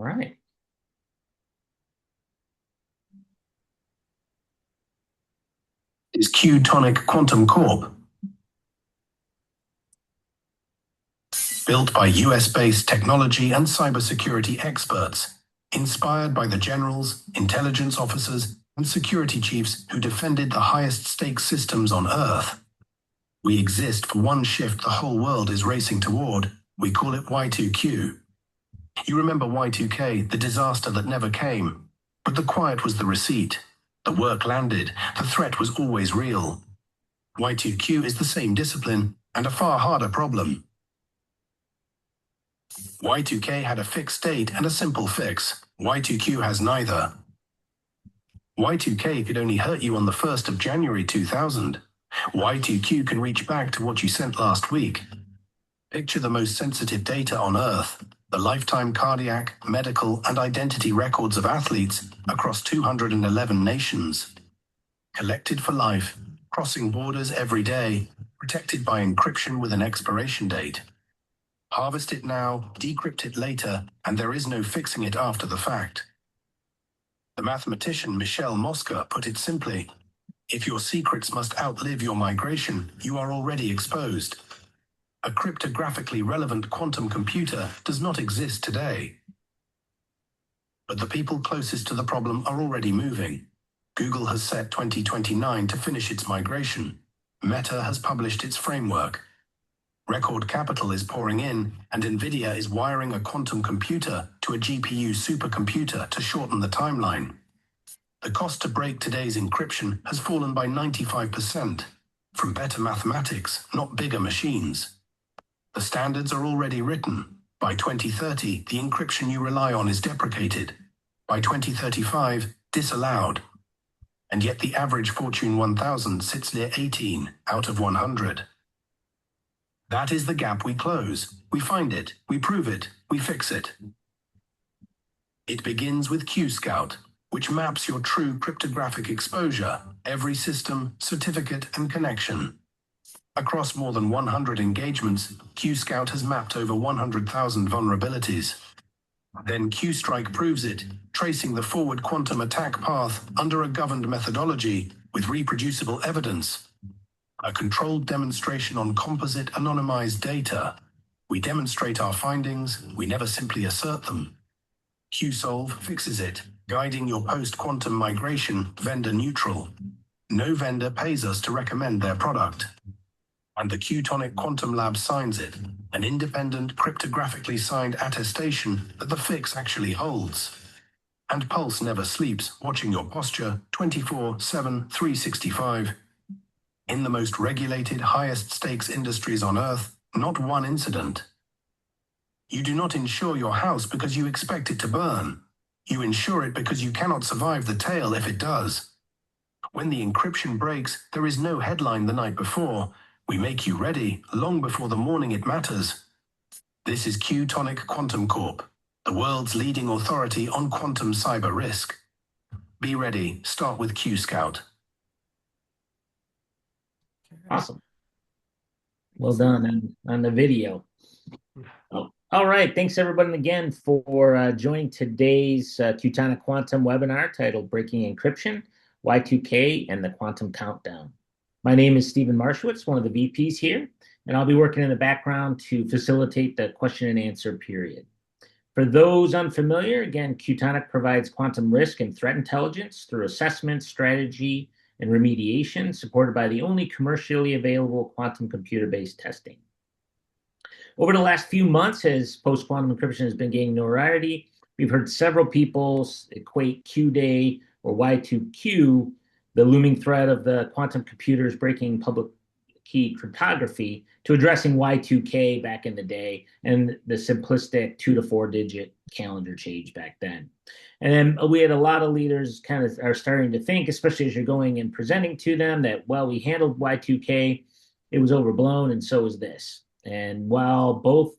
right. Is Q-Tonic Quantum Corp. Built by US-based technology and cybersecurity experts, inspired by the generals, intelligence officers, and security chiefs who defended the highest stakes systems on Earth. We exist for one shift the whole world is racing toward. We call it Y2Q. You remember Y2K, the disaster that never came. But the quiet was the receipt. The work landed. The threat was always real. Y2Q is the same discipline and a far harder problem. Y2K had a fixed date and a simple fix. Y2Q has neither. Y2K could only hurt you on the 1st of January 2000. Y2Q can reach back to what you sent last week. Picture the most sensitive data on Earth, the lifetime cardiac, medical, and identity records of athletes across 211 nations. Collected for life, crossing borders every day, protected by encryption with an expiration date. Harvest it now, decrypt it later, and there is no fixing it after the fact. The mathematician Michel Mosca put it simply: if your secrets must outlive your migration, you are already exposed. A cryptographically relevant quantum computer does not exist today. But the people closest to the problem are already moving. Google has set 2029 to finish its migration. Meta has published its framework. Record capital is pouring in, and NVIDIA is wiring a quantum computer to a GPU supercomputer to shorten the timeline. The cost to break today's encryption has fallen by 95%, from better mathematics, not bigger machines. The standards are already written. By 2030, the encryption you rely on is deprecated. By 2035, disallowed. And yet the average Fortune 1000 sits near 18 out of 100. That is the gap we close. We find it, we prove it, we fix it. It begins with Q-Scout, which maps your true cryptographic exposure, every system, certificate, and connection. Across more than 100 engagements, Q-Scout has mapped over 100,000 vulnerabilities. Then Q-Strike proves it, tracing the forward quantum attack path under a governed methodology with reproducible evidence. A controlled demonstration on composite anonymized data. We demonstrate our findings, we never simply assert them. Q-Solve fixes it, guiding your post-quantum migration vendor neutral. No vendor pays us to recommend their product. And the Q-Tonic Quantum Lab signs it, an independent, cryptographically signed attestation that the fix actually holds. And Pulse never sleeps, watching your posture 24/7, 365. In the most regulated, highest stakes industries on Earth, not one incident. You do not insure your house because you expect it to burn. You insure it because you cannot survive the tale if it does. When the encryption breaks, there is no headline the night before. We make you ready long before the morning it matters. This is Q-Tonic Quantum Corp, the world's leading authority on quantum cyber risk. Be ready. Start with Q-Scout. Awesome. Well done on the video. All right. Thanks, everybody, again for joining today's Q-Tonic Quantum webinar titled Breaking Encryption, Y2K, and the Quantum Countdown. My name is Stephen Marshowitz, one of the VPs here, and I'll be working in the background to facilitate the question and answer period. For those unfamiliar, again, Q-Tonic provides quantum risk and threat intelligence through assessment, strategy, and remediation, supported by the only commercially available quantum computer-based testing. Over the last few months, as post-quantum encryption has been gaining notoriety, we've heard several people equate Q-Day or Y2Q, the looming threat of the quantum computers breaking public key cryptography, to addressing Y2K back in the day and the simplistic 2 to 4 digit calendar change back then. And then we had a lot of leaders kind of are starting to think, especially as you're going and presenting to them, that, well, we handled Y2K, it was overblown, and so is this. And while both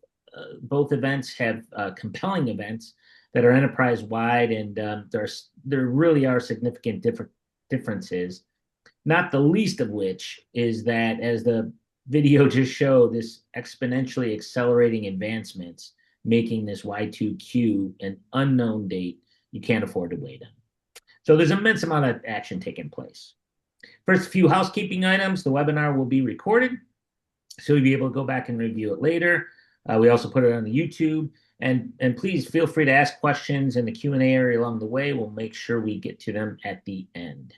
events have compelling events that are enterprise-wide, and there really are significant differences, not the least of which is that, as the video just showed, this exponentially accelerating advancements making this Y2Q an unknown date you can't afford to wait on. So there's an immense amount of action taking place. First, a few housekeeping items. The webinar will be recorded, so you'll be able to go back and review it later. We also put it on the YouTube. And please feel free to ask questions in the Q&A area along the way. We'll make sure we get to them at the end.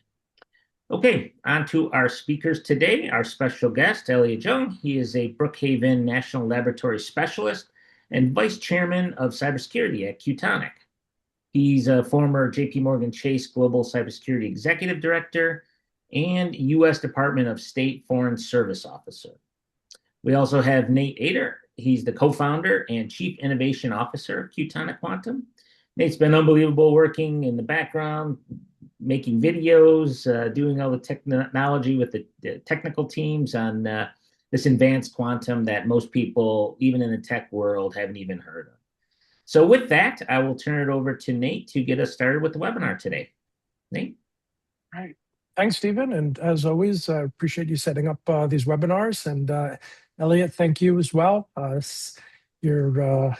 Okay, on to our speakers today. Our special guest, Elliot Jung. He is a Brookhaven National Laboratory Specialist and Vice Chairman of Cybersecurity at Qtonic. He's a former JP Morgan Chase Global Cybersecurity Executive Director and U.S. Department of State Foreign Service Officer. We also have Nate Ader. He's the co-founder and Chief Innovation Officer of Qtonic Quantum. Nate's been unbelievable working in the background, making videos, doing all the technology with the technical teams on this advanced quantum that most people, even in the tech world, haven't even heard of. So with that, I will turn it over to Nate to get us started with the webinar today. Nate? All right. Thanks, Stephen. And as always, I appreciate you setting up these webinars. And Elliot, thank you as well. Your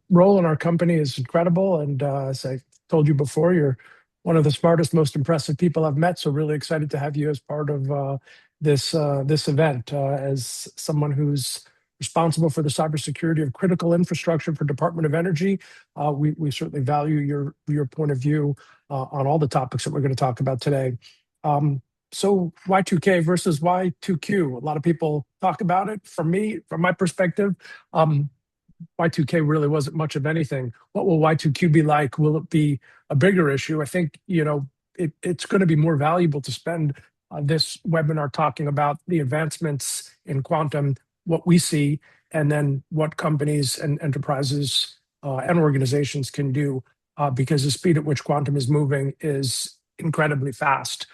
role in our company is incredible. And as I told you before, you're one of the smartest, most impressive people I've met. So really excited to have you as part of this event. As someone who's responsible for the cybersecurity of critical infrastructure for Department of Energy, we certainly value your point of view on all the topics that we're going to talk about today. So Y2K versus Y2Q. A lot of people talk about it. From my perspective, Y2K really wasn't much of anything. What will Y2Q be like? Will it be a bigger issue? I think it's going to be more valuable to spend this webinar talking about the advancements in quantum, what we see, and then what companies and enterprises and organizations can do, because the speed at which quantum is moving is incredibly fast.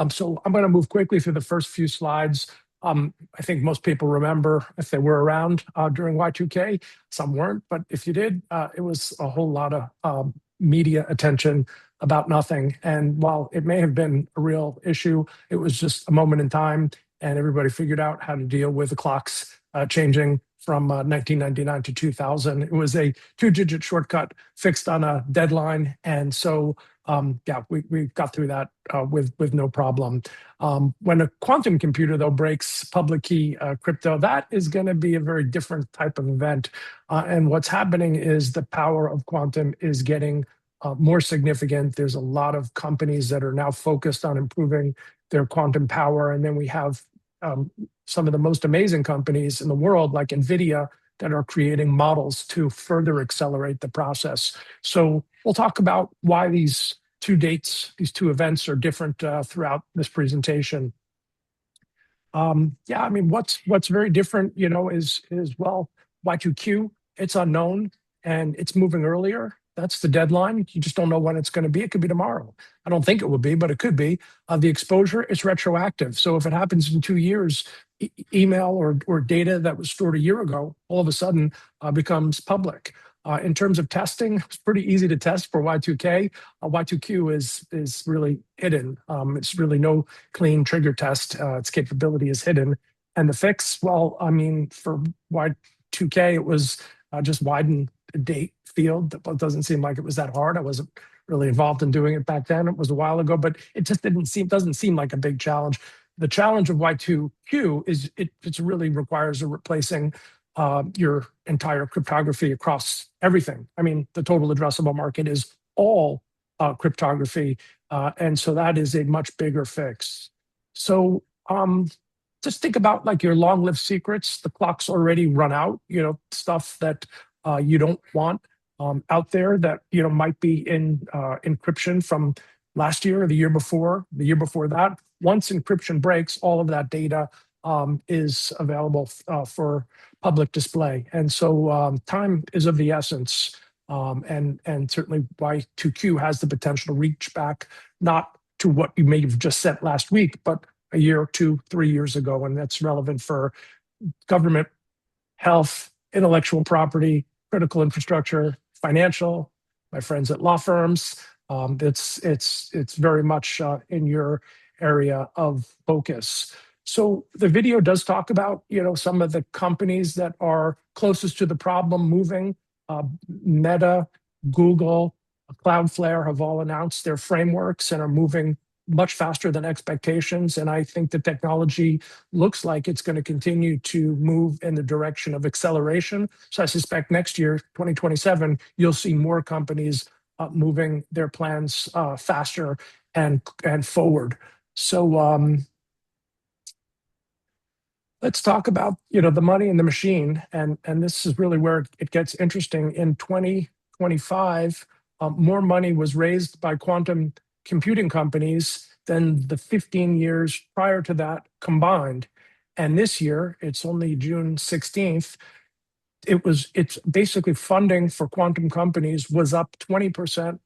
So I'm going to move quickly through the first few slides. I think most people remember, if they were around during Y2K, some weren't, but if you did, it was a whole lot of media attention about nothing. And while it may have been a real issue, it was just a moment in time, and everybody figured out how to deal with the clocks changing from 1999 to 2000. It was a 2-digit shortcut fixed on a deadline. And so, we got through that with no problem. When a quantum computer, though, breaks public key crypto, that is going to be a very different type of event. And what's happening is the power of quantum is getting more significant. There's a lot of companies that are now focused on improving their quantum power. And then we have some of the most amazing companies in the world, like NVIDIA, that are creating models to further accelerate the process. So we'll talk about why these two events are different throughout this presentation. What's very different, is well, Y2Q, it's unknown and it's moving earlier. That's the deadline. You just don't know when it's going to be. It could be tomorrow. I don't think it will be, but it could be. The exposure is retroactive. So if it happens in 2 years, email or data that was stored a year ago, all of a sudden becomes public. In terms of testing, it's pretty easy to test for Y2K. Y2Q is really hidden. It's really no clean trigger test. Its capability is hidden. And the fix, well, for Y2K, it was just widen the date field. It doesn't seem like it was that hard. I wasn't really involved in doing it back then. It was a while ago, but it just doesn't seem like a big challenge. The challenge of Y2Q is it really requires replacing your entire cryptography across everything. The total addressable market is all cryptography, and so that is a much bigger fix. So just think about like your long-lived secrets. The clock's already run out. Stuff that you don't want out there that might be in encryption from last year or the year before that. Once encryption breaks, all of that data is available for public display. And so time is of the essence. And certainly Y2Q has the potential to reach back, not to what you may have just sent last week, but a year, 2, 3 years ago. And that's relevant for government, health, intellectual property, critical infrastructure, financial, my friends at law firms. It's very much in your area of focus. So the video does talk about, some of the companies that are closest to the problem moving. Meta, Google, Cloudflare have all announced their frameworks and are moving much faster than expectations. And I think the technology looks like it's going to continue to move in the direction of acceleration. So I suspect next year, 2027, you'll see more companies moving their plans faster and forward. So let's talk about the money in the machine, and this is really where it gets interesting. In 2025, more money was raised by quantum computing companies than the 15 years prior to that combined. And this year, it's only June 16th. It's basically funding for quantum companies was up 20%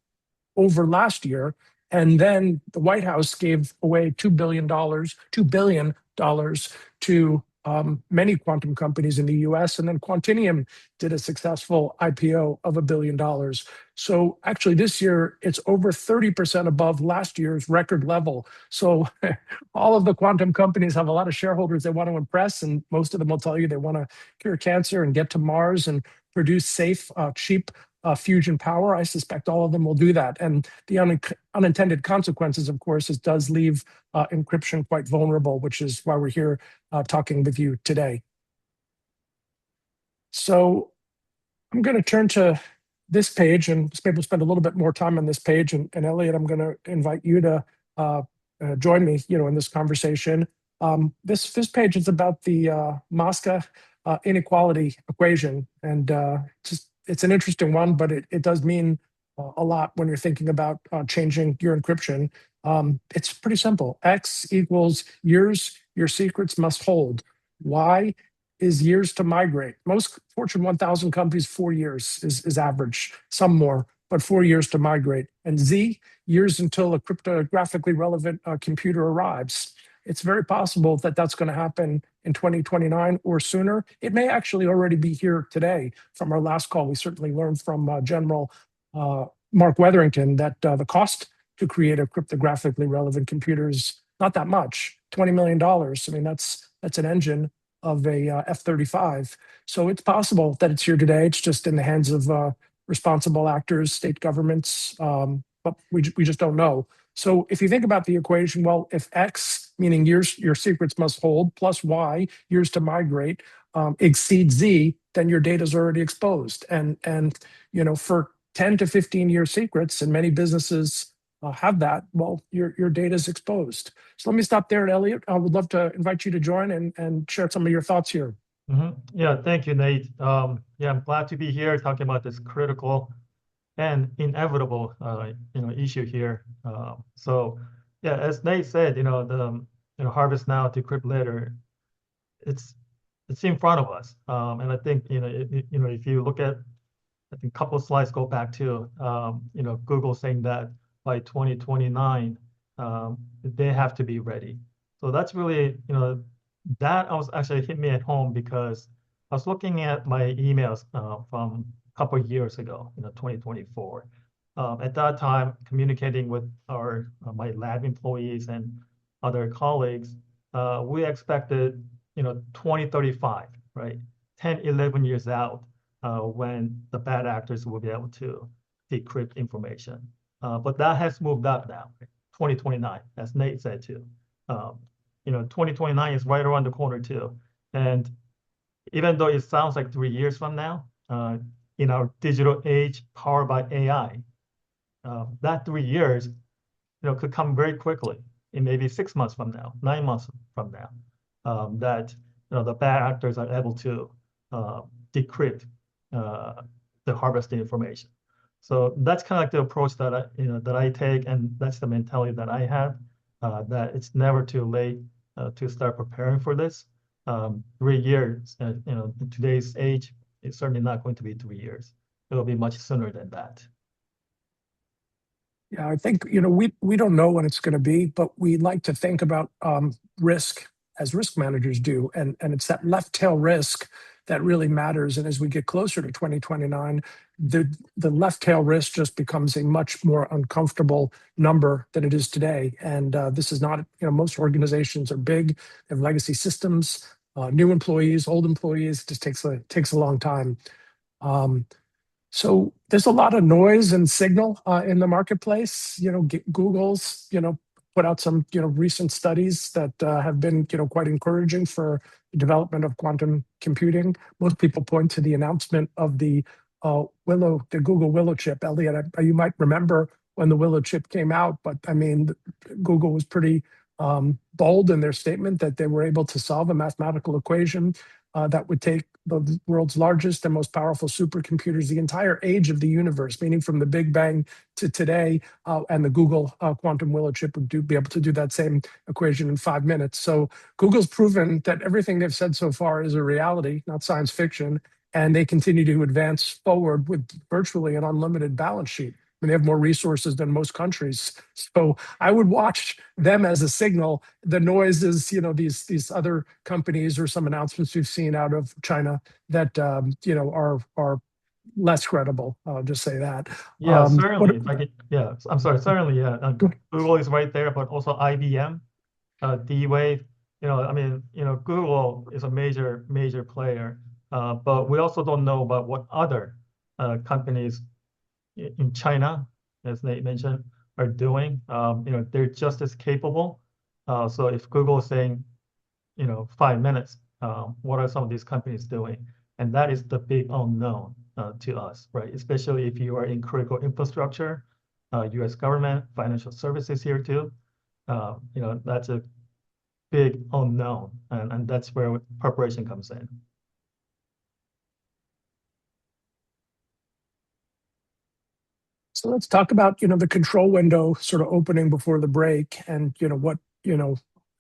over last year. And then the White House gave away $2 billion to many quantum companies in the US. And then Quantinuum did a successful IPO of $1 billion. So actually this year, it's over 30% above last year's record level. So all of the quantum companies have a lot of shareholders they want to impress. And most of them will tell you they want to cure cancer and get to Mars and produce safe, cheap fusion power. I suspect all of them will do that. And the unintended consequences, of course, is does leave encryption quite vulnerable, which is why we're here talking with you today. So I'm going to turn to this page, and maybe we'll spend a little bit more time on this page. And Elliot, I'm going to invite you to join me, in this conversation. This page is about the Mosca inequality equation, and it's an interesting one, but it does mean a lot when you're thinking about changing your encryption. It's pretty simple. X equals years your secrets must hold. Y is years to migrate. Most Fortune 1000 companies, 4 years is average, some more, but 4 years to migrate. And Z, years until a cryptographically relevant computer arrives. It's very possible that that's going to happen in 2029 or sooner. It may actually already be here today. From our last call, we certainly learned from General Mark Wetherington that the cost to create a cryptographically relevant computer is not that much, $20 million. I mean, that's an engine of a F-35. So it's possible that it's here today. It's just in the hands of responsible actors, state governments, but we just don't know. So if you think about the equation, well, if X, meaning years your secrets must hold, plus Y, years to migrate, exceeds Z, then your data is already exposed. And for 10 to 15 year secrets, and many businesses have that, well, your data is exposed. So let me stop there, Elliot. I would love to invite you to join and share some of your thoughts here. Yeah, thank you, Nate. Yeah, I'm glad to be here talking about this critical and inevitable, issue here. So, yeah, as Nate said, the harvest now, decrypt later, it's in front of us. And I think if you look at, I think a couple of slides go back to Google saying that by 2029 they have to be ready. So that's really that was actually hit me at home because I was looking at my emails from a couple of years ago, 2024. At that time, communicating with my lab employees and other colleagues, we expected 2035, right? 10, 11 years out when the bad actors will be able to decrypt information. But that has moved up now, 2029, as Nate said too. 2029 is right around the corner too. And even though it sounds like 3 years from now, in our digital age powered by AI, that 3 years could come very quickly, in maybe 6 months from now, 9 months from now, that the bad actors are able to decrypt the harvested information. So that's kind of like the approach that I take, and that's the mentality that I have. That it's never too late to start preparing for this. 3 years, in today's age, it's certainly not going to be 3 years. It'll be much sooner than that. Yeah, I think we don't know when it's going to be, but we like to think about risk as risk managers do, and it's that left tail risk that really matters. And as we get closer to 2029, the left tail risk just becomes a much more uncomfortable number than it is today. And this is not, most organizations are big, they have legacy systems, new employees, old employees. It just takes a long time. So there's a lot of noise and signal in the marketplace. Google's put out some recent studies that have been quite encouraging for the development of quantum computing. Most people point to the announcement of the Google Willow chip. Elliot, you might remember when the Willow chip came out, but I mean, Google was pretty bold in their statement that they were able to solve a mathematical equation that would take the world's largest and most powerful supercomputers, the entire age of the universe, meaning from the Big Bang to today, and the Google quantum Willow chip would be able to do that same equation in 5 minutes. So Google's proven that everything they've said so far is a reality, not science fiction, and they continue to advance forward with virtually an unlimited balance sheet. I mean, they have more resources than most countries. So I would watch them as a signal. The noise is, these other companies or some announcements we've seen out of China that, are less credible. I'll just say that. Yeah, certainly. I'm sorry. Certainly, yeah. Google is right there, but also IBM, D-Wave. Google is a major player, but we also don't know about what other companies in China, as Nate mentioned, are doing. They're just as capable. So if Google is saying, 5 minutes, what are some of these companies doing? And that is the big unknown to us, right? Especially if you are in critical infrastructure, U.S. government, financial services here too. That's a big unknown, and that's where preparation comes in. So let's talk about, the control window sort of opening before the break and, what,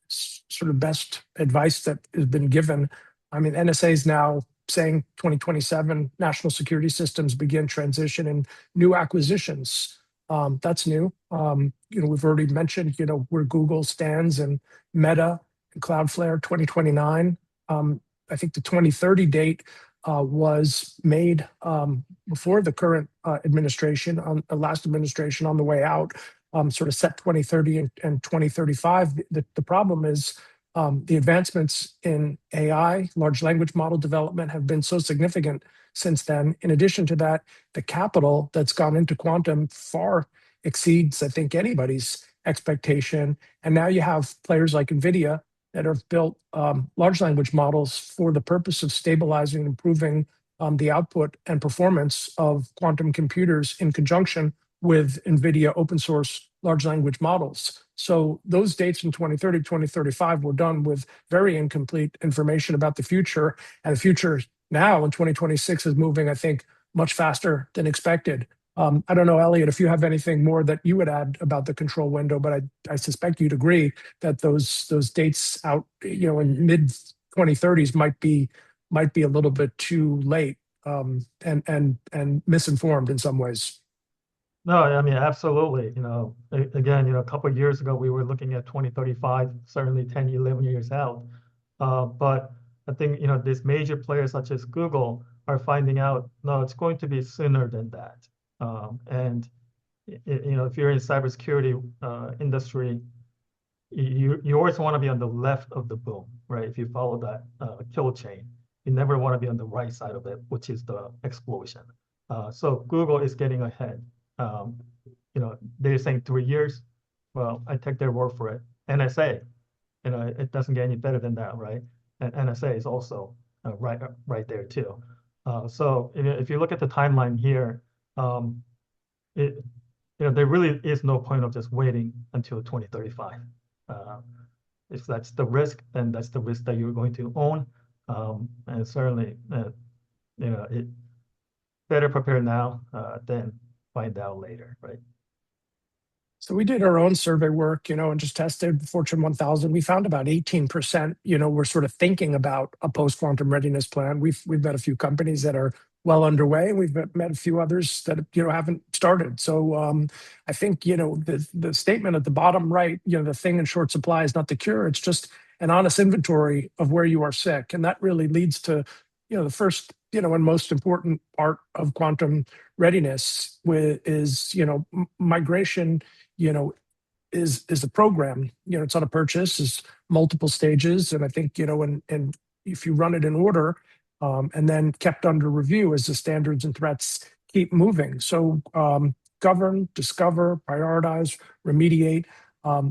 sort of best advice that has been given. I mean, NSA is now saying 2027 national security systems begin transition and new acquisitions. That's new. We've already mentioned, where Google stands and Meta and Cloudflare 2029. I think the 2030 date was made before the current administration, on the last administration on the way out, sort of set 2030 and 2035. The problem is the advancements in AI, large language model development, have been so significant since then. In addition to that, the capital that's gone into quantum far exceeds, I think, anybody's expectation. And now you have players like NVIDIA that have built large language models for the purpose of stabilizing and improving the output and performance of quantum computers in conjunction with NVIDIA open source large language models. So those dates in 2030, 2035 were done with very incomplete information about the future. And the future now in 2026 is moving, I think, much faster than expected. I don't know, Elliot, if you have anything more that you would add about the control window, but I suspect you'd agree that those dates out, in mid 2030s might be a little bit too late, and misinformed in some ways. No, I mean, absolutely. Again, a couple of years ago, we were looking at 2035, certainly 10, 11 years out. But I think, these major players such as Google are finding out, no, it's going to be sooner than that. And if you're in cybersecurity industry, you always want to be on the left of the boom, right? If you follow that kill chain, you never want to be on the right side of it, which is the explosion. So Google is getting ahead. They're saying 3 years. Well, I take their word for it. NSA, it doesn't get any better than that, right? And NSA is also right there too. So if you look at the timeline here, there really is no point of just waiting until 2035. If that's the risk, then that's the risk that you're going to own. And certainly, it better prepare now than find out later, right? So we did our own survey work, and just tested Fortune 1000. We found about 18%, were sort of thinking about a post-quantum readiness plan. We've met a few companies that are well underway. We've met a few others that haven't started. So I think the statement at the bottom right, the thing in short supply is not the cure. It's just an honest inventory of where you are sick, and that really leads to the first and most important part of quantum readiness is migration. Is a program. It's not a purchase. It's multiple stages, and I think and if you run it in order, and then kept under review as the standards and threats keep moving. So govern, discover, prioritize, remediate.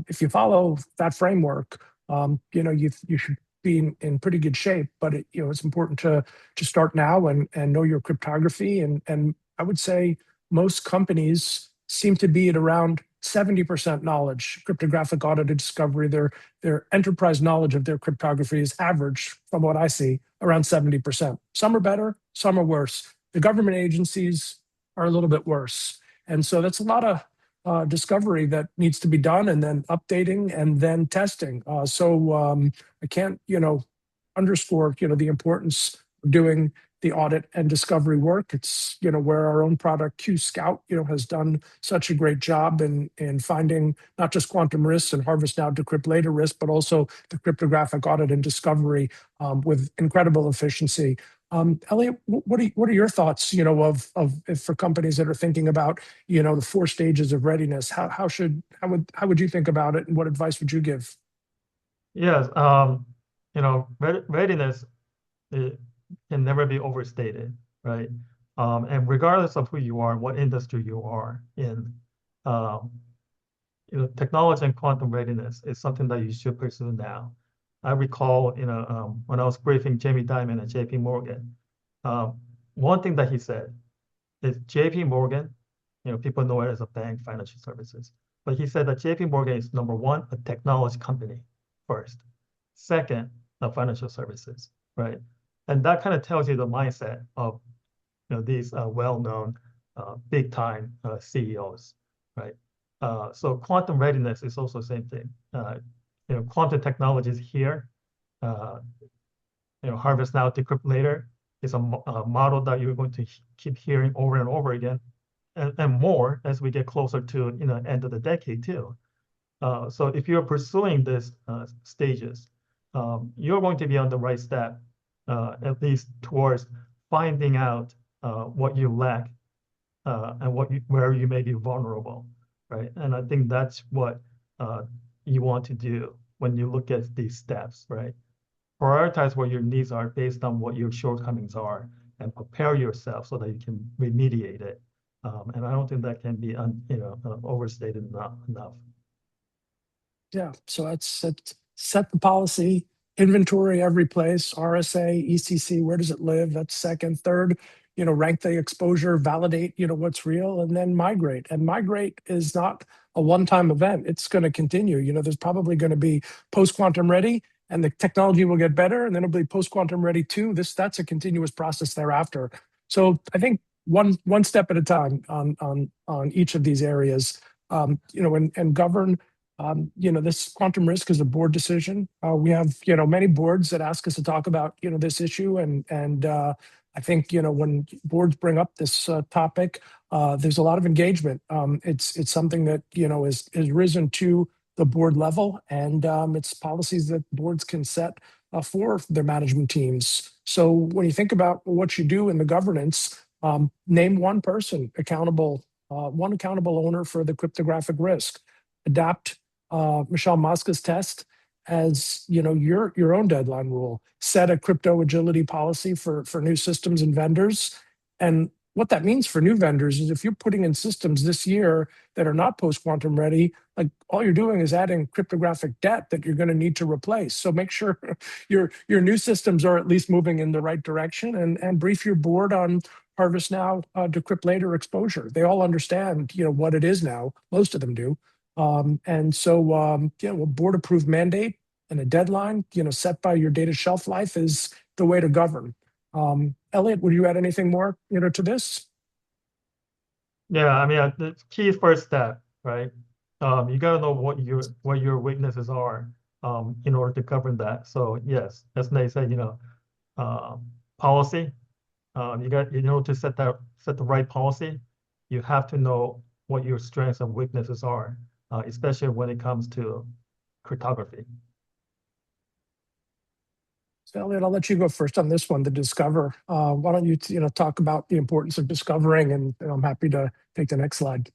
If you follow that framework, you should be in pretty good shape. But it's important to start now and know your cryptography. And I would say most companies seem to be at around 70% knowledge, cryptographic audit and discovery. Their enterprise knowledge of their cryptography is average, from what I see, around 70%. Some are better, some are worse. The government agencies are a little bit worse. And so that's a lot of discovery that needs to be done, and then updating and then testing. I can't, underscore, the importance of doing the audit and discovery work. It's, where our own product Q Scout, has done such a great job in finding not just quantum risks and harvest now decrypt later risk, but also the cryptographic audit and discovery with incredible efficiency. Elliot, what are your thoughts, of if for companies that are thinking about, the 4 stages of readiness? How would you think about it, and what advice would you give? Yes, readiness can never be overstated, right? And regardless of who you are, what industry you are in, technology and quantum readiness is something that you should pursue now. I recall, when I was briefing Jamie Dimon at JP Morgan, one thing that he said is JP Morgan, people know it as a bank, financial services, but he said that JP Morgan is number 1, a technology company first, second, a financial services, right? And that kind of tells you the mindset of these well-known, big-time CEOs, right? So quantum readiness is also the same thing. Quantum technologies here, harvest now, decrypt later is a model that you're going to keep hearing over and over again, and more as we get closer to end of the decade too. So if you're pursuing these stages, you're going to be on the right step, at least towards finding out what you lack and where you may be vulnerable, right? And I think that's what you want to do when you look at these steps, right? Prioritize what your needs are based on what your shortcomings are, and prepare yourself so that you can remediate it. And I don't think that can be overstated enough. Yeah, so that's set the policy, inventory every place, RSA, ECC, where does it live? That's second. Third, rank the exposure, validate, what's real, and then migrate. And migrate is not a one-time event. It's going to continue. There's probably going to be post-quantum ready, and the technology will get better, and then it'll be post-quantum ready too. That's a continuous process thereafter. So I think one step at a time on each of these areas, and govern. This quantum risk is a board decision. We have, many boards that ask us to talk about, this issue. And I think, when boards bring up this topic, there's a lot of engagement. It's something that, is risen to the board level, and it's policies that boards can set for their management teams. So when you think about what you do in the governance, name one person accountable, one accountable owner for the cryptographic risk. Adapt Michelle Mosca's test as your own deadline rule. Set a crypto agility policy for new systems and vendors. And what that means for new vendors is if you're putting in systems this year that are not post-quantum ready, like all you're doing is adding cryptographic debt that you're going to need to replace. So make sure your new systems are at least moving in the right direction, and brief your board on harvest now, decrypt later exposure. They all understand, what it is now. Most of them do. And so, a board approved mandate and a deadline, set by your data shelf life is the way to govern. Elliot, would you add anything more, to this? Yeah, I mean, the key first step, right? You got to know what your weaknesses are, in order to govern that. So yes, as Nate said, policy. You got, to set the right policy. You have to know what your strengths and weaknesses are, especially when it comes to cryptography. So Elliot, I'll let you go first on this one, the discover. Why don't you, talk about the importance of discovering, and I'm happy to take the next slide.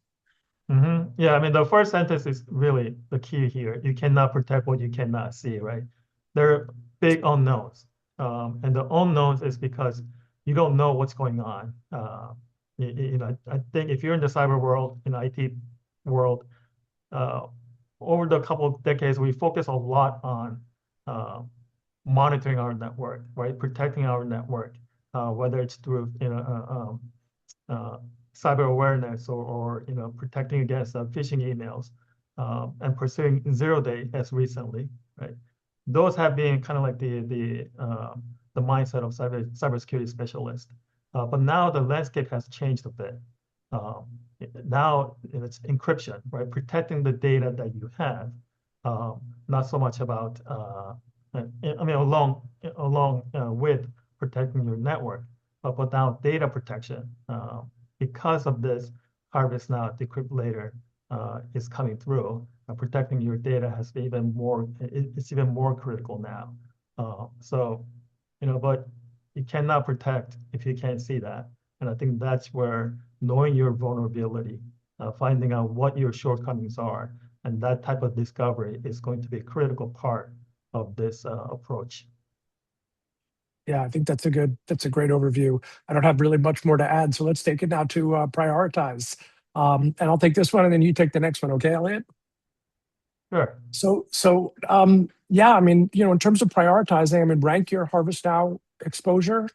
Yeah, I mean, the first sentence is really the key here. You cannot protect what you cannot see, right? There are big unknowns. And the unknowns is because you don't know what's going on. I think if you're in the cyber world, in the IT world, over the couple of decades, we focus a lot on monitoring our network, right? Protecting our network, whether it's through cyber awareness or protecting against phishing emails, and pursuing zero day as recently, right? Those have been kind of like the mindset of cybersecurity specialist. But now the landscape has changed a bit. Now it's encryption, right? Protecting the data that you have, not so much about, along with protecting your network, but now data protection. Because of this, Harvest Now, Decrypt Later is coming through. Protecting your data has been even more, it's even more critical now. But you cannot protect if you can't see that. And I think that's where knowing your vulnerability, finding out what your shortcomings are, and that type of discovery is going to be a critical part of this approach. Yeah, I think that's a great overview. I don't have really much more to add, so let's take it now to prioritize. And I'll take this one, and then you take the next one, okay, Elliot? Sure. Yeah, I mean, in terms of prioritizing, I mean, rank your Harvest Now exposure.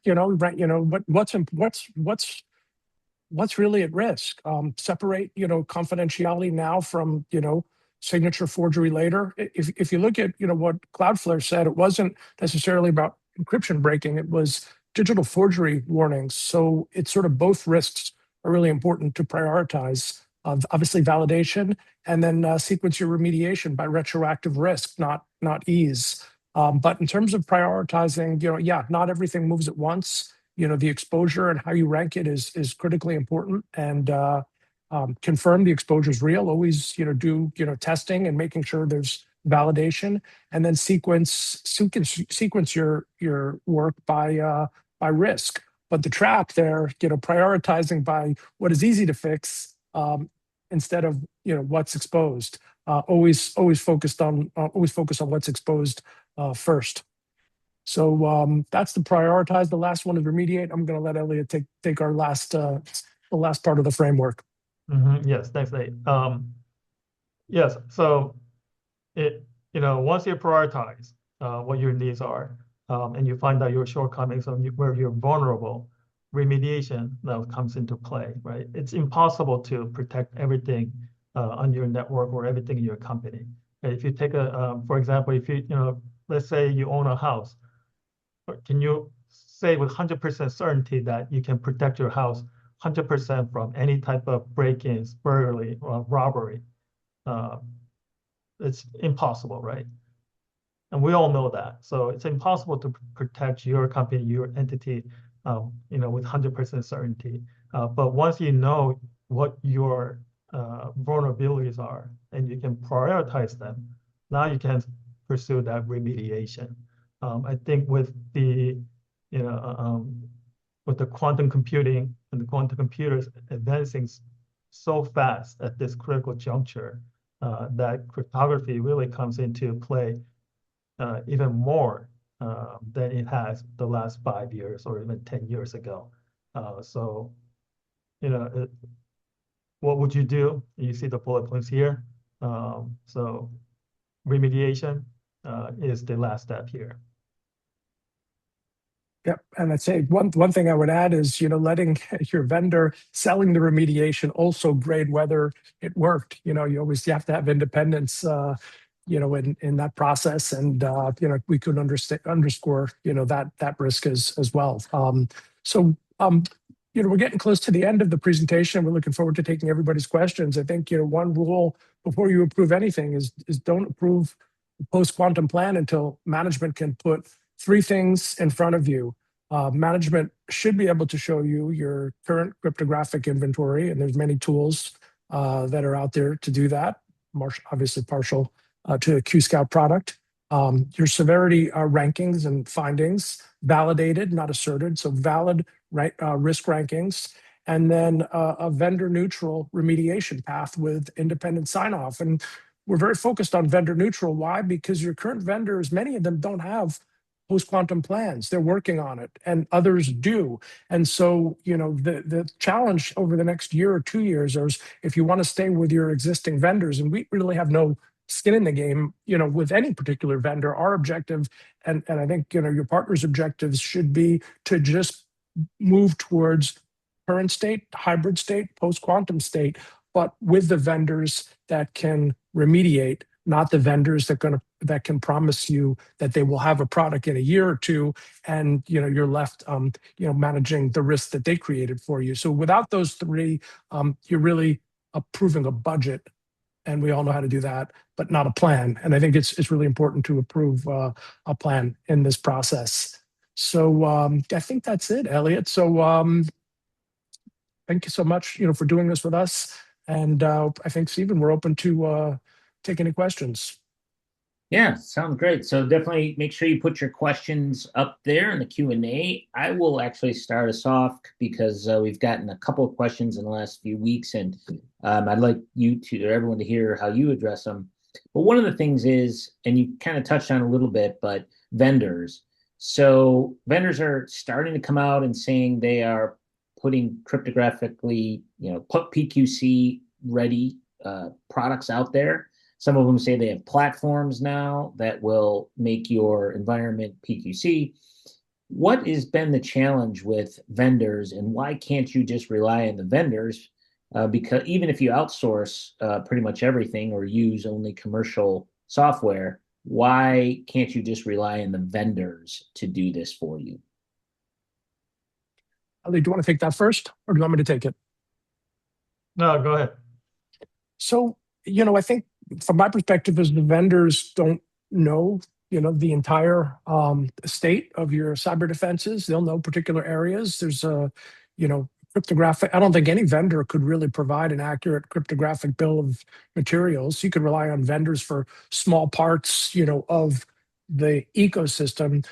What's really at risk. Separate, confidentiality now from, signature forgery later. If you look at, what Cloudflare said, it wasn't necessarily about encryption breaking, it was digital forgery warnings. So it's sort of both risks are really important to prioritize. Obviously validation, and then sequence your remediation by retroactive risk, not ease. But in terms of prioritizing, yeah, not everything moves at once. The exposure and how you rank it is critically important, and confirm the exposure is real. Always, do testing and making sure there's validation, and then sequence your work by risk. But the trap there, prioritizing by what is easy to fix instead of what's exposed. Always focus on what's exposed first. So that's the prioritize. The last one is remediate. I'm going to let Elliot take our the last part of the framework. Yes, thanks, Nate. Yes, so once you prioritize what your needs are, and you find out your shortcomings and where you're vulnerable, remediation now comes into play, right? It's impossible to protect everything on your network or everything in your company. If you take for example, if let's say you own a house, can you say with 100% certainty that you can protect your house 100% from any type of break-ins, burglary, or robbery? It's impossible, right? And we all know that. So it's impossible to protect your company, your entity, with 100% certainty. But once you know what your vulnerabilities are and you can prioritize them, now you can pursue that remediation. I think with the quantum computing and the quantum computers advancing so fast at this critical juncture, that cryptography really comes into play even more than it has the last 5 years or even 10 years ago. What would you do? You see the bullet points here. So remediation is the last step here. Yep, and I'd say one thing I would add is letting your vendor selling the remediation also grade whether it worked. You have to have independence. In that process, and we could underscore that risk as well. We're getting close to the end of the presentation. We're looking forward to taking everybody's questions. I think one rule before you approve anything is don't approve the post-quantum plan until management can put 3 things in front of you. Management should be able to show you your current cryptographic inventory, and there's many tools that are out there to do that. Obviously partial to a QScout product. Your severity rankings and findings, validated, not asserted, so valid risk rankings, and then a vendor-neutral remediation path with independent sign-off. And we're very focused on vendor-neutral. Why? Because your current vendors, many of them don't have post-quantum plans. They're working on it, and others do. And so, the challenge over the next year or 2 years is if you want to stay with your existing vendors, and we really have no skin in the game, with any particular vendor, our objective, and I think, your partner's objectives should be to just move towards current state, hybrid state, post-quantum state, but with the vendors that can remediate, not the vendors that can promise you that they will have a product in a year or two, and you're left managing the risk that they created for you. So without those three, you're really approving a budget, and we all know how to do that, but not a plan. And I think it's really important to approve a plan in this process. So I think that's it, Elliot. So thank you so much, for doing this with us. And I think, Stephen, we're open to take any questions. Yeah, sounds great. So definitely make sure you put your questions up there in the Q&A. I will actually start us off because we've gotten a couple of questions in the last few weeks, and I'd like everyone to hear how you address them. But one of the things is, and you kind of touched on a little bit, but vendors. So vendors are starting to come out and saying they are putting cryptographically, put PQC ready products out there. Some of them say they have platforms now that will make your environment PQC. What has been the challenge with vendors, and why can't you just rely on the vendors? Because even if you outsource pretty much everything or use only commercial software, why can't you just rely on the vendors to do this for you? Ali, do you want to take that first, or do you want me to take it? No, go ahead. So, I think from my perspective is the vendors don't know, the entire state of your cyber defenses. They'll know particular areas. There's cryptographic. I don't think any vendor could really provide an accurate cryptographic bill of materials. You could rely on vendors for small parts, of the ecosystem.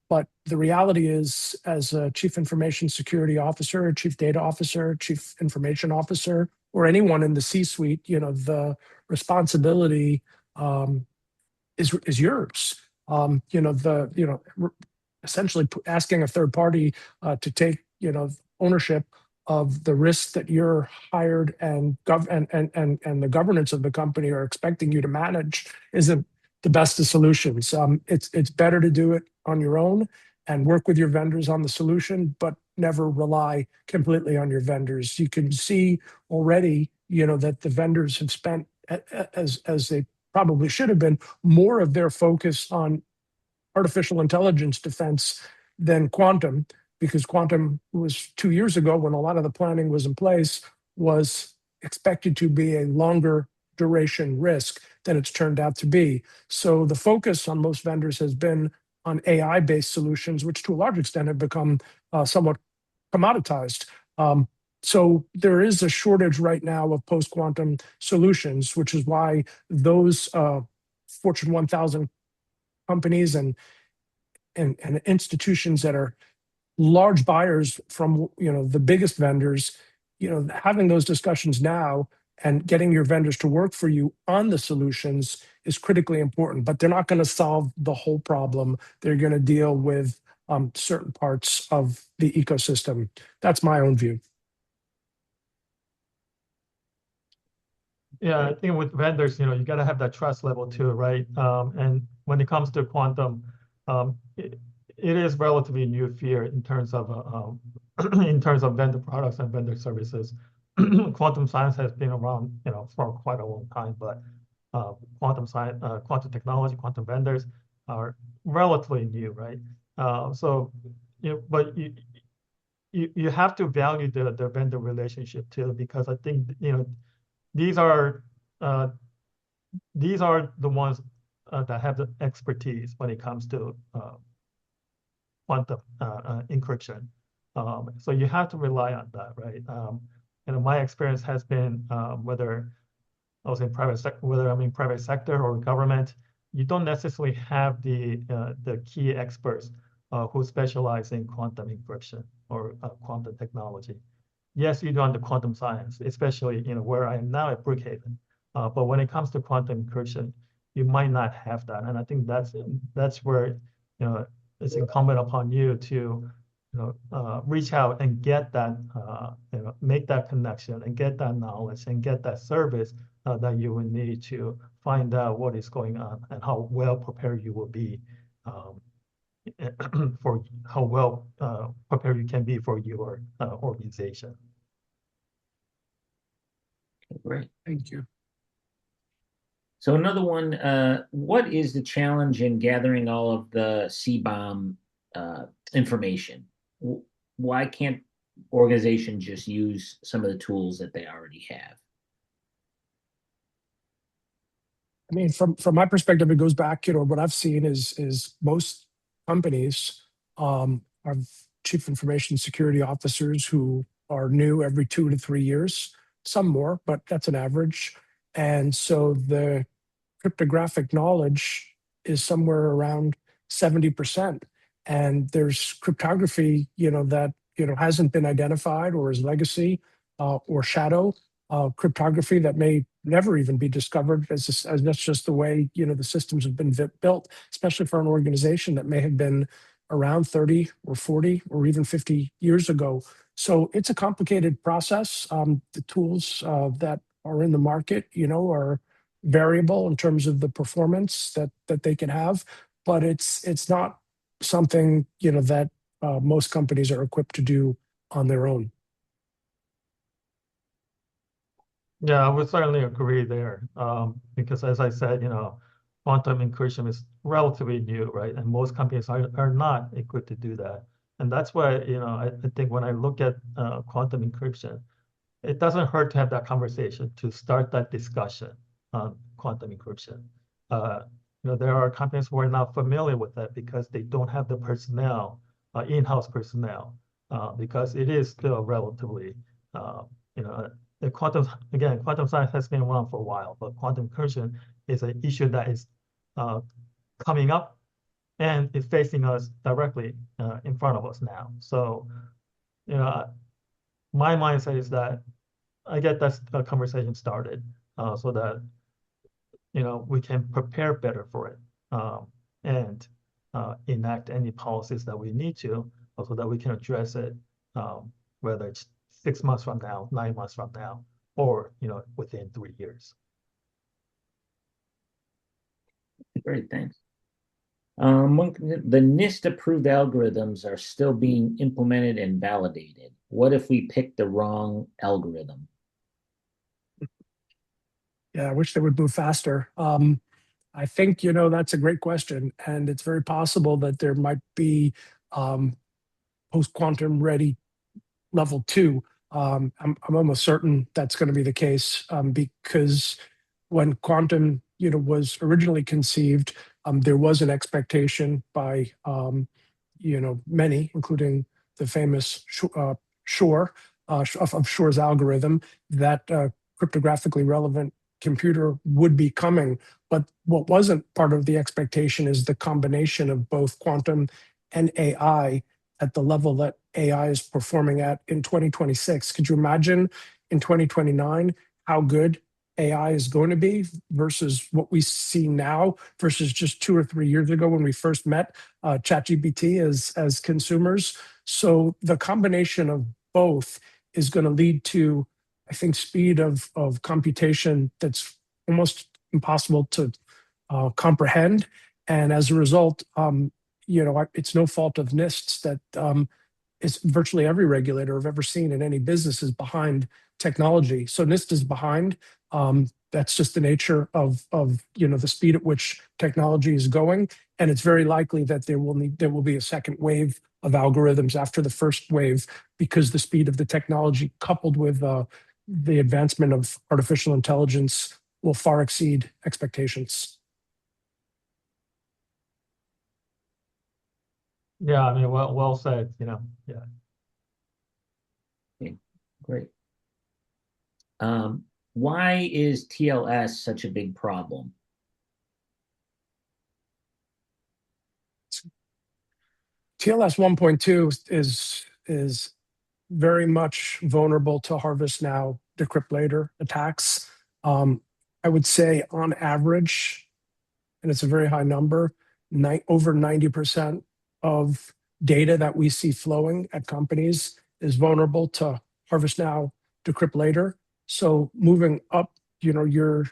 But the reality is, as a chief information security officer, chief data officer, chief information officer, or anyone in the C-suite, the responsibility is yours. Essentially asking a third party to take ownership of the risks that you're hired and the governance of the company are expecting you to manage isn't the best of solutions. It's better to do it on your own and work with your vendors on the solution, but never rely completely on your vendors. You can see already, that the vendors have spent, as they probably should have been, more of their focus on artificial intelligence defense than quantum, because quantum was 2 years ago, when a lot of the planning was in place, was expected to be a longer duration risk than it's turned out to be. So the focus on most vendors has been on AI-based solutions, which to a large extent have become somewhat commoditized. So there is a shortage right now of post-quantum solutions, which is why those Fortune 1000 companies and institutions that are large buyers from the biggest vendors, having those discussions now and getting your vendors to work for you on the solutions is critically important. But they're not going to solve the whole problem. They're going to deal with certain parts of the ecosystem. That's my own view. Yeah, I think with vendors, you got to have that trust level too, right? And when it comes to quantum, it is relatively new field in terms of vendor products and vendor services. Quantum science has been around, for quite a long time, but quantum science, quantum technology, quantum vendors are relatively new, right? But you have to value the vendor relationship too, because I think these are the ones that have the expertise when it comes to quantum encryption. So you have to rely on that, right? My experience has been whether I was in private sector or government, you don't necessarily have the key experts who specialize in quantum encryption or quantum technology. Yes, you do on the quantum science, especially where I am now at Brookhaven. But when it comes to quantum encryption, you might not have that, and I think that's where it's incumbent upon you to reach out and get that, make that connection and get that knowledge and get that service that you will need to find out what is going on and how well prepared you will be for how well prepared you can be for your organization. Great. Thank you. So another one, what is the challenge in gathering all of the CBOM information? Why can't organizations just use some of the tools that they already have? I mean, from my perspective, it goes back, what I've seen is most companies have chief information security officers who are new every 2 to 3 years, some more, but that's an average. And so the cryptographic knowledge is somewhere around 70%. And there's cryptography, that, hasn't been identified or is legacy or shadow cryptography that may never even be discovered as that's just the way, the systems have been built, especially for an organization that may have been around 30 or 40 or even 50 years ago. So it's a complicated process. The tools that are in the market, are variable in terms of the performance that they can have, but it's not something, that most companies are equipped to do on their own. Yeah, I would certainly agree there, because as I said, quantum encryption is relatively new, right? And most companies are not equipped to do that. And that's why, I think when I look at quantum encryption, it doesn't hurt to have that conversation, to start that discussion on quantum encryption. There are companies who are not familiar with that because they don't have the personnel, in-house personnel, because it is still relatively, quantum science has been around for a while, but quantum encryption is an issue that is coming up and is facing us directly in front of us now. So, my mindset is that I get that conversation started so that we can prepare better for it and enact any policies that we need to, so that we can address it, whether it's 6 months from now, 9 months from now, or within 3 years. Great, thanks. The NIST approved algorithms are still being implemented and validated. What if we pick the wrong algorithm? Yeah, I wish they would move faster. I think, that's a great question. And it's very possible that there might be post-quantum ready level 2. I'm almost certain that's going to be the case because when quantum, was originally conceived, there was an expectation by, many, including the famous Shor of Shor's algorithm, that cryptographically relevant computer would be coming. But what wasn't part of the expectation is the combination of both quantum and AI at the level that AI is performing at in 2026. Could you imagine in 2029 how good AI is going to be versus what we see now versus just 2 or 3 years ago when we first met ChatGPT as consumers? So the combination of both is going to lead to, I think, speed of computation that's almost impossible to comprehend. And as a result, it's no fault of NIST's that it's virtually every regulator I've ever seen in any business is behind technology. So NIST is behind. That's just the nature of the speed at which technology is going, and it's very likely that there will be a second wave of algorithms after the first wave because the speed of the technology coupled with the advancement of artificial intelligence will far exceed expectations. Yeah, I mean, well said. Yeah. Okay, great. Why is TLS such a big problem? TLS 1.2 is very much vulnerable to harvest now, decrypt later attacks. I would say on average, and it's a very high number, over 90% of data that we see flowing at companies is vulnerable to harvest now, decrypt later. So moving up, your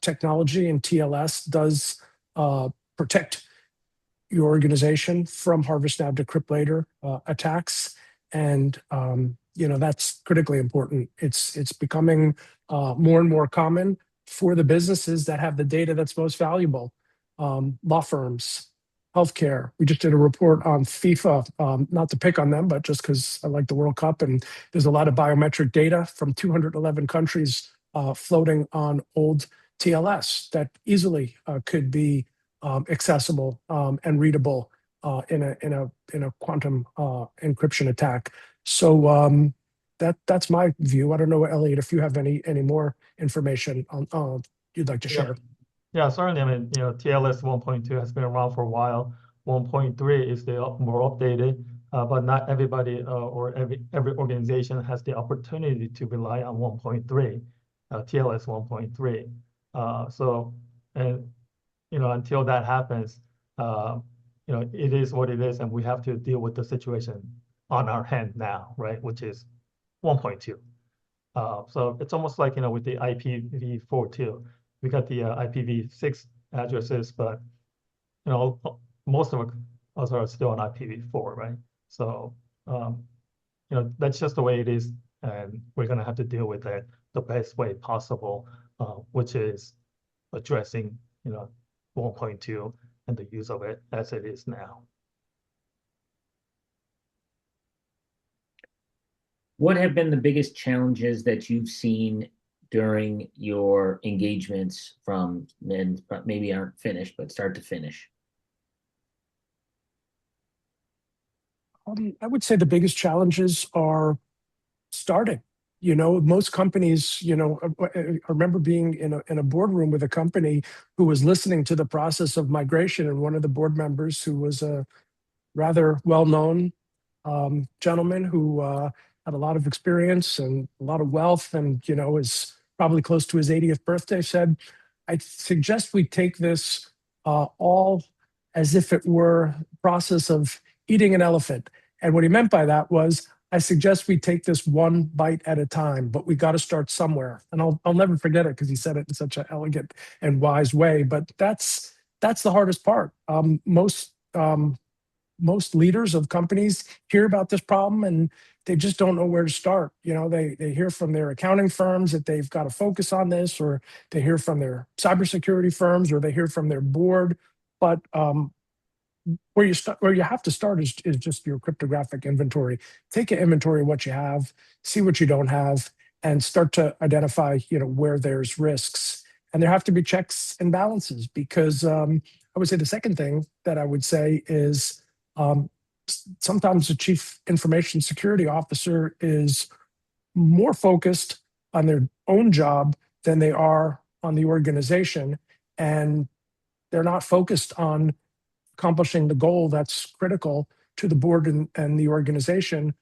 technology and TLS does protect your organization from harvest now, decrypt later attacks, and that's critically important. It's becoming more and more common for the businesses that have the data that's most valuable. Law firms, healthcare. We just did a report on FIFA, not to pick on them, but just because I like the World Cup, and there's a lot of biometric data from 211 countries floating on old TLS that easily could be accessible and readable in a quantum encryption attack. So that's my view. I don't know, Elliot, if you have any more information on you'd like to share. Yeah, certainly. I mean, TLS 1.2 has been around for a while. 1.3 is the more updated, but not everybody or every organization has the opportunity to rely on 1.3, TLS 1.3. Until that happens, it is what it is, and we have to deal with the situation on our hand now, right? Which is 1.2. So it's almost like, with the IPv4 too. We got the IPv6 addresses, but most of us are still on IPv4, right? So that's just the way it is, and we're gonna have to deal with it the best way possible, which is addressing 1.2 and the use of it as it is now. What have been the biggest challenges that you've seen during your engagements from men, maybe aren't finished, but start to finish? I would say the biggest challenges are starting. Most companies, I remember being in a boardroom with a company who was listening to the process of migration, and one of the board members, who was a rather well-known gentleman who had a lot of experience and a lot of wealth, and is probably close to his 80th birthday, said, "I suggest we take this all as if it were a process of eating an elephant." And what he meant by that was, I suggest we take this one bite at a time, but we got to start somewhere. And I'll never forget it, because he said it in such an elegant and wise way. But that's the hardest part. Most leaders of companies hear about this problem, and they just don't know where to start. They hear from their accounting firms that they've got to focus on this, or they hear from their cybersecurity firms, or they hear from their board. But where you have to start is just your cryptographic inventory. Take an inventory of what you have, see what you don't have, and start to identify where there's risks. And there have to be checks and balances, because I would say the second thing that I would say is, sometimes the chief information security officer is more focused on their own job than they are on the organization, and they're not focused on accomplishing the goal that's critical to the board and the organization,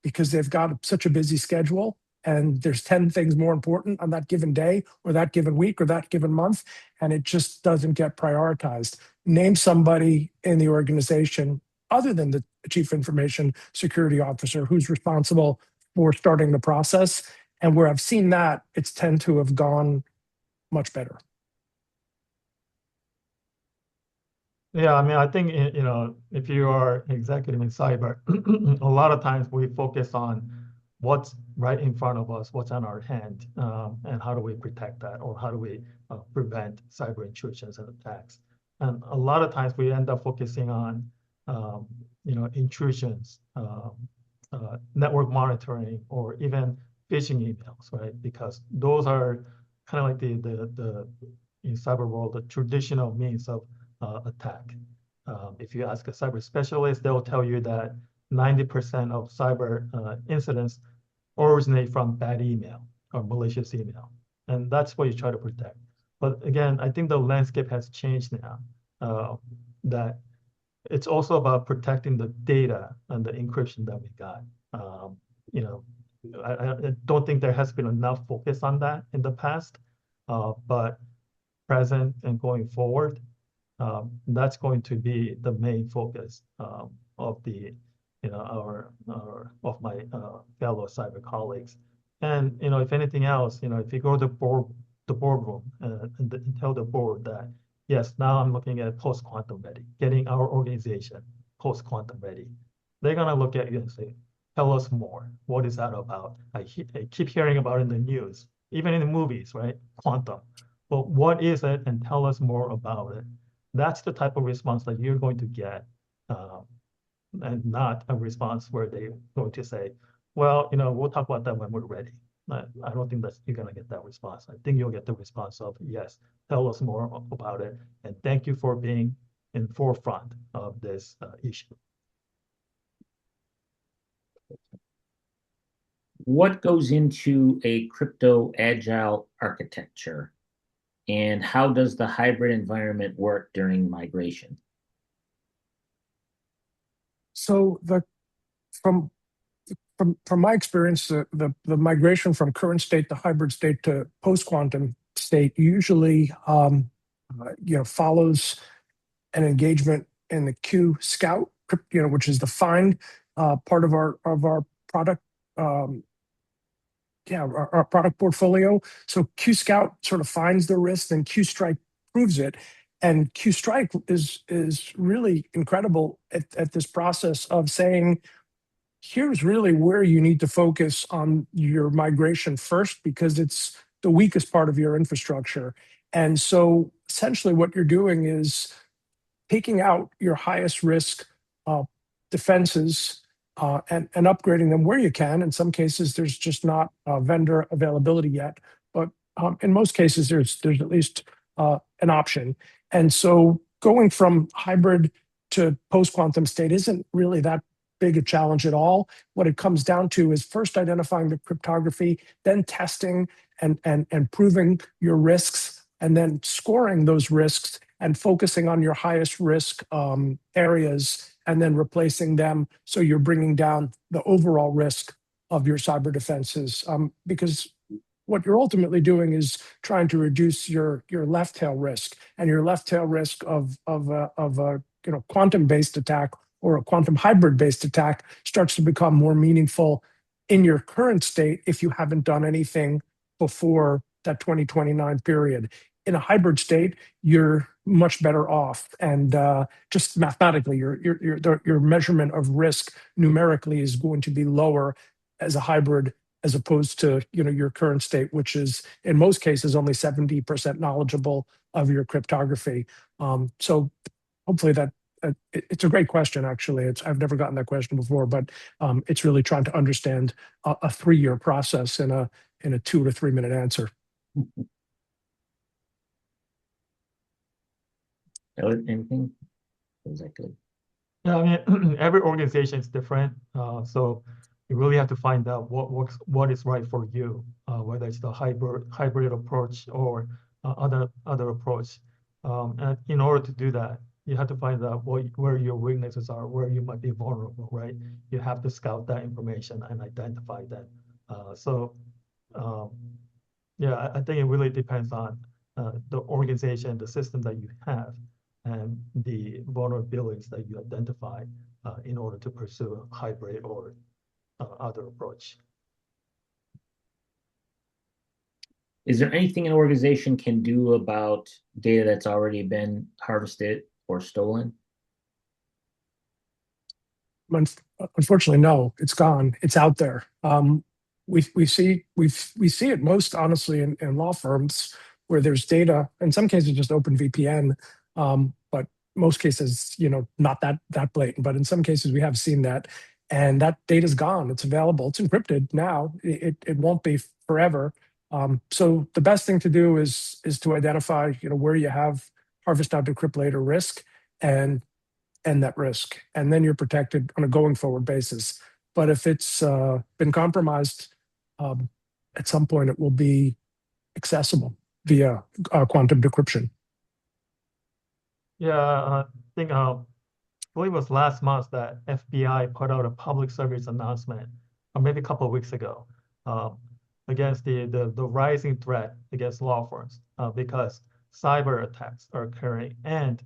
because they've got such a busy schedule, and there's 10 things more important on that given day, or that given week, or that given month, and it just doesn't get prioritized. Name somebody in the organization other than the chief information security officer who's responsible for starting the process. And where I've seen that, it's tend to have gone much better. Yeah, I mean, I think, if you are executive in cyber, a lot of times we focus on what's right in front of us, what's on our hand, and how do we protect that, or how do we prevent cyber intrusions and attacks. And a lot of times we end up focusing on, intrusions, network monitoring, or even phishing emails, right? Because those are kind of like the in cyber world, the traditional means of attack. If you ask a cyber specialist, they'll tell you that 90% of cyber incidents originate from bad email or malicious email. And that's what you try to protect. But again, I think the landscape has changed now, that it's also about protecting the data and the encryption that we got. I don't think there has been enough focus on that in the past, but present and going forward, That's going to be the main focus of the, our of my fellow cyber colleagues. And if anything else, if you go to the boardroom and tell the board that yes, now I'm looking at post-quantum ready, getting our organization post-quantum ready. They're gonna look at you and say, tell us more. What is that about? I keep hearing about it in the news, even in the movies, right? Quantum. But what is it? And tell us more about it. That's the type of response that you're going to get, and not a response where they're going to say, well, we'll talk about that when we're ready. I don't think that you're going to get that response. I think you'll get the response of, yes, tell us more about it. And thank you for being in forefront of this issue. What goes into a crypto agile architecture? And how does the hybrid environment work during migration? So from my experience, the migration from current state to hybrid state to post-quantum state usually follows an engagement in the Q Scout, which is the find part of our product. Our product portfolio. So Q Scout sort of finds the risk, and Q Strike proves it. And Q Strike is really incredible at this process of saying, here's really where you need to focus on your migration first, because it's the weakest part of your infrastructure. And so essentially what you're doing is taking out your highest risk defenses and upgrading them where you can. In some cases, there's just not vendor availability yet, but in most cases, there's at least an option. And so going from hybrid to post-quantum state isn't really that big a challenge at all. What it comes down to is first identifying the cryptography, then testing and proving your risks, and then scoring those risks and focusing on your highest risk areas, and then replacing them so you're bringing down the overall risk of your cyber defenses. Because what you're ultimately doing is trying to reduce your left tail risk, and your left tail risk of a quantum-based attack or a quantum hybrid-based attack starts to become more meaningful in your current state if you haven't done anything before that 2029 period. In a hybrid state, you're much better off, and just mathematically, your measurement of risk numerically is going to be lower as a hybrid as opposed to your current state, which is in most cases only 70% knowledgeable of your cryptography. So hopefully that it's a great question. Actually, I've never gotten that question before, but it's really trying to understand a 3-year process in a 2 to 3 minute answer. Anything? Was that good? Yeah, I mean, every organization is different, so you really have to find out what is right for you, whether it's the hybrid approach or other approach. And in order to do that, you have to find out where your weaknesses are, where you might be vulnerable, right? You have to scout that information and identify that. Yeah, I think it really depends on the organization, the system that you have, and the vulnerabilities that you identify in order to pursue a hybrid or other approach. Is there anything an organization can do about data that's already been harvested or stolen? Unfortunately, no. It's gone. It's out there. We see it most honestly in law firms where there's data. In some cases, just open VPN, but most cases, not that blatant. But in some cases, we have seen that, and that data's gone. It's available. It's encrypted now. It won't be forever. So the best thing to do is to identify where you have harvest now decrypt later risk and that risk, and then you're protected on a going forward basis. But if it's been compromised, at some point it will be accessible via quantum decryption. Yeah, I think I believe it was last month that FBI put out a public service announcement, or maybe a couple of weeks ago, against the rising threat against law firms because cyber attacks are occurring, and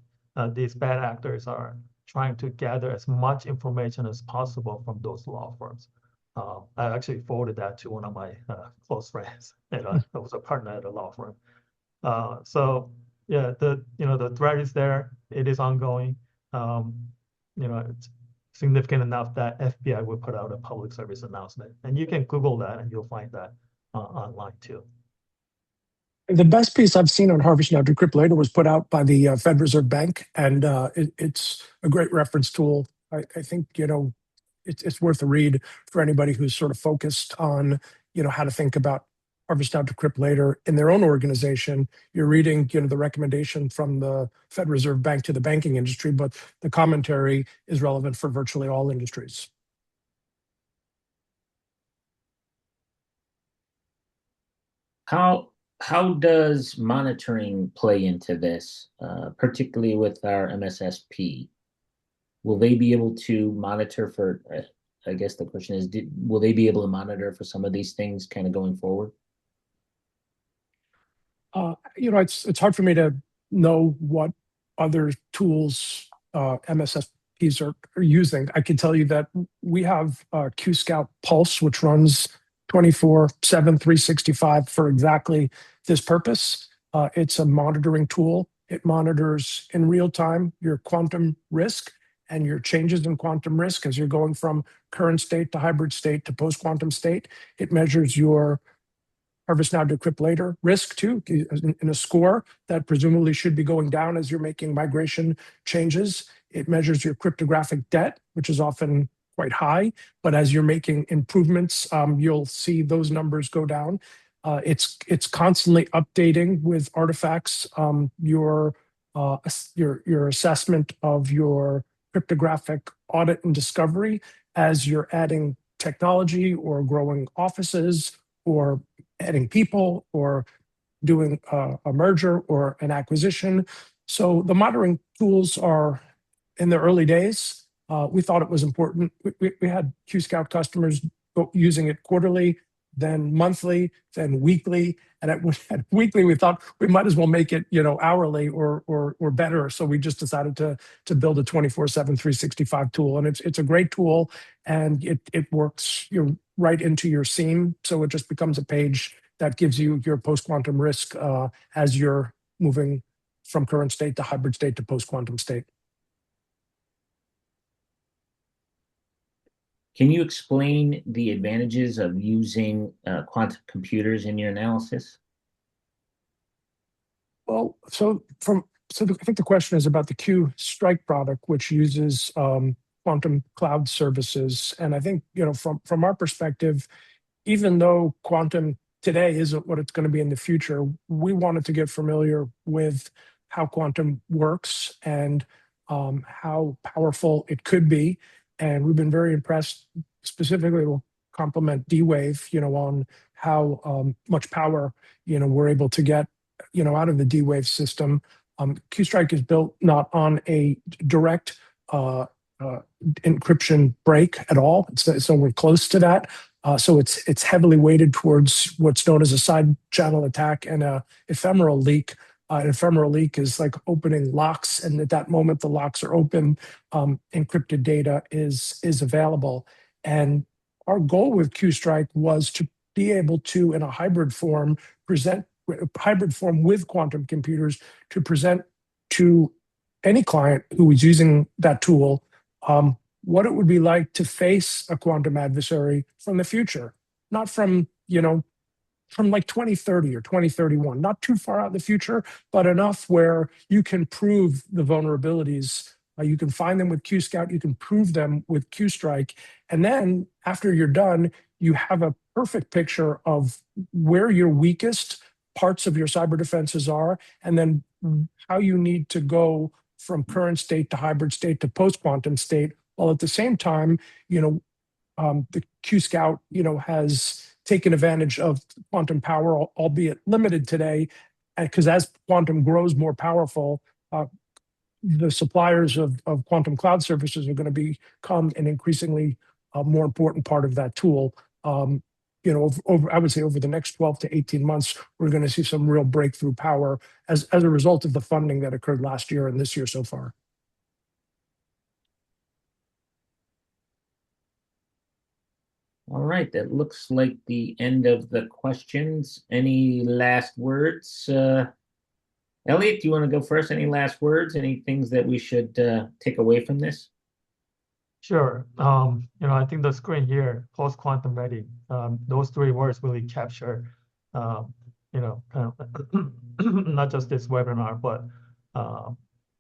these bad actors are trying to gather as much information as possible from those law firms. I actually forwarded that to one of my close friends, that was a partner at a law firm. So yeah, the threat is there. It is ongoing. It's significant enough that FBI will put out a public service announcement, and you can Google that, and you'll find that online too. The best piece I've seen on Harvest Now Decrypt Later was put out by the Fed Reserve Bank, and it's a great reference tool. I think it's worth a read for anybody who's sort of focused on how to think about Harvest Now Decrypt Later in their own organization. You're reading the recommendation from the Fed Reserve Bank to the banking industry, but the commentary is relevant for virtually all industries. How does monitoring play into this, particularly with our MSSP? Will they be able to monitor for, I guess the question is, will they be able to monitor for some of these things kind of going forward? It's hard for me to know what other tools MSSPs are using. I can tell you that we have QScout Pulse, which runs 24/7, 365 for exactly this purpose. It's a monitoring tool. It monitors in real time your quantum risk and your changes in quantum risk as you're going from current state to hybrid state to post-quantum state. It measures your Harvest Now Decrypt Later risk too, in a score that presumably should be going down as you're making migration changes. It measures your cryptographic debt, which is often quite high, but as you're making improvements, you'll see those numbers go down. It's constantly updating with artifacts your assessment of your cryptographic audit and discovery as you're adding technology or growing offices or adding people or doing a merger or an acquisition. So the monitoring tools are in the early days. We thought it was important. We had QScout customers using it quarterly, then monthly, then weekly. And at weekly, we thought we might as well make it, hourly or better. So we just decided to build a 24/7, 365 tool. And it's a great tool, and it works right into your SIEM. So it just becomes a page that gives you your post-quantum risk as you're moving from current state to hybrid state to post-quantum state. Can you explain the advantages of using quantum computers in your analysis? Well, so I think the question is about the Q-Strike product, which uses quantum cloud services. And I think, from our perspective, even though quantum today isn't what it's going to be in the future, we wanted to get familiar with how quantum works and how powerful it could be. And we've been very impressed. Specifically, we'll compliment D-Wave, on how much power, we're able to get, out of the D-Wave system. Q-Strike is built not on a direct encryption break at all. It's nowhere close to that. So it's heavily weighted towards what's known as a side channel attack and a ephemeral leak. An ephemeral leak is like opening locks, and at that moment the locks are open, encrypted data is available. And our goal with Q-Strike was to be able to, in a hybrid form, with quantum computers, to present to any client who is using that tool what it would be like to face a quantum adversary from the future, not from like 2030 or 2031, not too far out in the future, but enough where you can prove the vulnerabilities. You can find them with QScout, you can prove them with Q-Strike. And then after you're done, you have a perfect picture of where your weakest parts of your cyber defenses are, and then how you need to go from current state to hybrid state to post-quantum state, while at the same time, the QScout, has taken advantage of quantum power, albeit limited today, because as quantum grows more powerful, the suppliers of quantum cloud services are going to become an increasingly more important part of that tool. I would say over the next 12 to 18 months, we're going to see some real breakthrough power as a result of the funding that occurred last year and this year so far. All right, that looks like the end of the questions. Any last words? Elliot, do you want to go first? Any last words? Any things that we should take away from this? Sure. I think the screen here, post-quantum ready, those three words really capture, kind of not just this webinar, but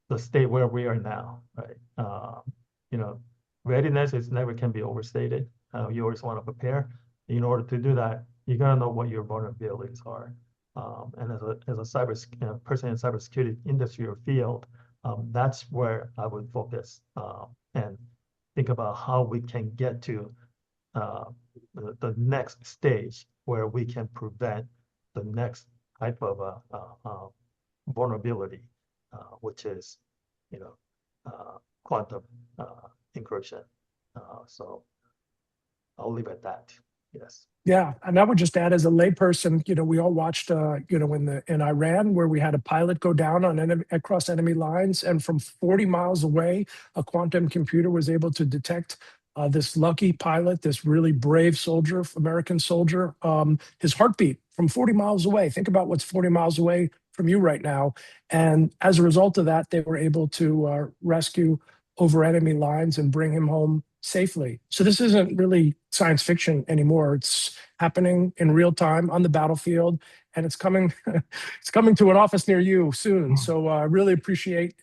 the state where we are now, right? Readiness is never can be overstated. You always want to prepare. In order to do that, you gotta know what your vulnerabilities are. And as a person in cybersecurity industry or field, that's where I would focus and think about how we can get to the next stage where we can prevent the next type of vulnerability, which is, quantum encryption. So I'll leave it at that. Yes. Yeah, and I would just add, as a layperson, we all watched, in Iran, where we had a pilot go down across enemy lines, and from 40 miles away, a quantum computer was able to detect this lucky pilot, this really brave soldier, American soldier, his heartbeat from 40 miles away. Think about what's 40 miles away from you right now, and as a result of that, they were able to rescue over enemy lines and bring him home safely. So this isn't really science fiction anymore. It's happening in real time on the battlefield, and it's coming it's coming to an office near you soon. So I really appreciate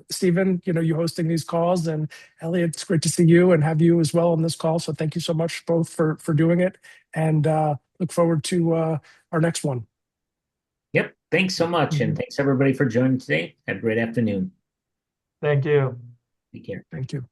Stephen, you hosting these calls, and Elliot, it's great to see you and have you as well on this call. So thank you so much both for doing it, and look forward to our next one. Yep. Thanks so much. And thanks everybody for joining today. Have a great afternoon. Thank you. Take care. Thank you.